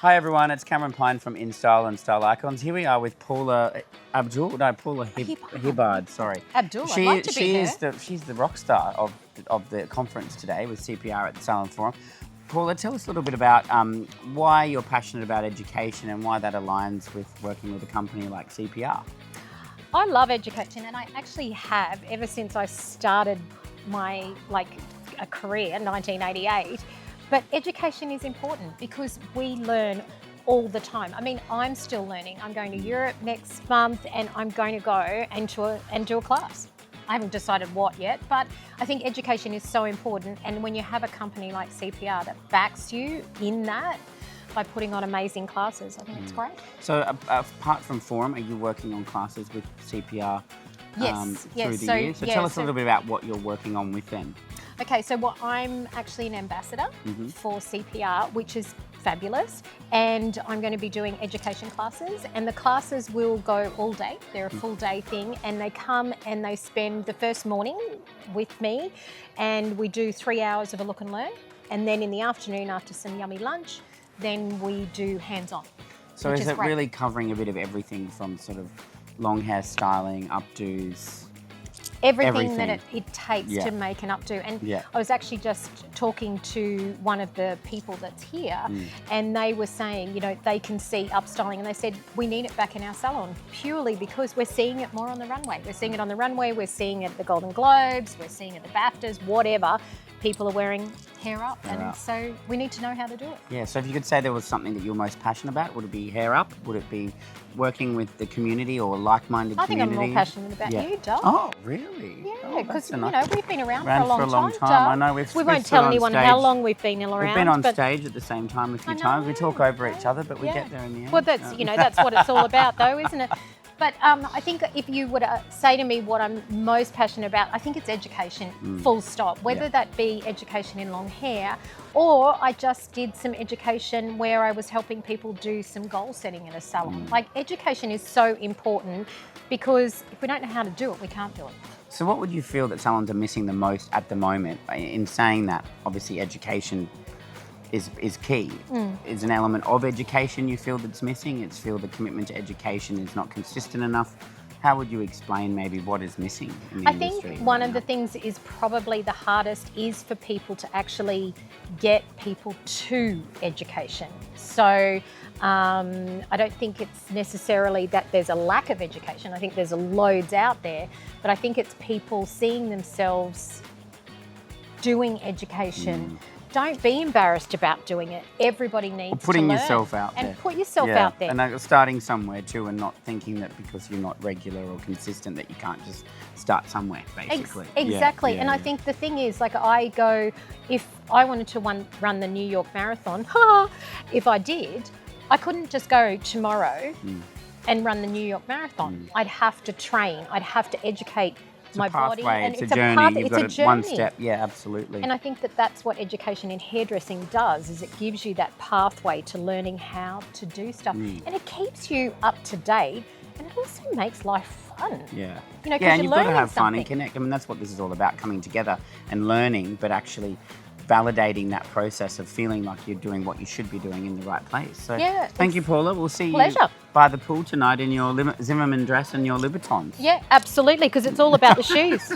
Hi everyone, it's Cameron Pine from InStyle and Style Icons. Here we are with Paula Hibbard. Sorry, Abdul, I'd like to be here. She's the rock star of the conference today with CPR at the Salon Forum. Paula, tell us a little bit about why you're passionate about education and why that aligns with working with a company like CPR. I love education, and I actually have ever since I started my a career in 1988. But education is important because we learn all the time. I mean, I'm still learning. I'm going to Europe next month and I'm going to go and do a class. I haven't decided what yet, but I think education is so important. And when you have a company like CPR that backs you in that by putting on amazing classes, I think it's great. So apart from Forum, are you working on classes with CPR through the year? So tell us a little bit about what you're working on with them. Okay, so I'm actually an ambassador for CPR, which is fabulous. And I'm going to be doing education classes, and the classes will go all day. They're a full day thing, and they come and they spend the first morning with me, and we do 3 hours of a look and learn. And then in the afternoon, after some yummy lunch, then we do hands-on. So is it really covering a bit of everything from sort of long hair styling, updos? Everything that it takes to make an updo. And I was actually just talking to one of the people that's here, and they were saying, you know, they can see upstyling, and they said, we need it back in our salon purely because we're seeing it more on the runway. We're seeing it on the runway, we're seeing it at the Golden Globes, we're seeing it at the BAFTAs, whatever. People are wearing hair up, so we need to know how to do it. Yeah, so if you could say there was something that you're most passionate about, would it be hair up? Would it be working with the community or like-minded community? I think I'm more passionate about you, Doug. Oh, really? Yeah, because, we've been around for a long time. I know. We won't tell anyone how long we've been around. We've been on stage at the same time a few times. We talk over each other, but we get there in the end. Well, that's what it's all about, though, isn't it? But I think if you were to say to me what I'm most passionate about, I think it's education, full stop. Whether that be education in long hair, or I just did some education where I was helping people do some goal setting in a salon. Like, education is so important because if we don't know how to do it, we can't do it. So what would you feel that salons are missing the most at the moment? In saying that, obviously education is key. Is an element of education you feel that's missing? It's feel the commitment to education is not consistent enough. How would you explain maybe what is missing in the industry? I think one of the things is probably the hardest is for people to actually get people to education. So I don't think it's necessarily that there's a lack of education. I think there's loads out there, but I think it's people seeing themselves doing education. Don't be embarrassed about doing it. Everybody needs putting to learn. Yourself out there. And put yourself out there. And starting somewhere too, and not thinking that because you're not regular or consistent that you can't just start somewhere, basically. Exactly. And I think the thing is, like, I go, if I wanted to run the New York Marathon, if I did, I couldn't just go tomorrow and run the New York Marathon. I'd have to train. I'd have to educate my body, and it's a journey. You've got a journey. One step, absolutely. And I think that's what education in hairdressing does, is it gives you that pathway to learning how to do stuff, and it keeps you up to date, and it also makes life fun. Yeah, and you've got to have fun and connect. I mean, that's what this is all about: coming together and learning, but actually validating that process of feeling like you're doing what you should be doing in the right place. So thank you, Paula. We'll see you by the pool tonight in your Zimmerman dress and your Louboutins. Yeah, absolutely, because it's all about the shoes.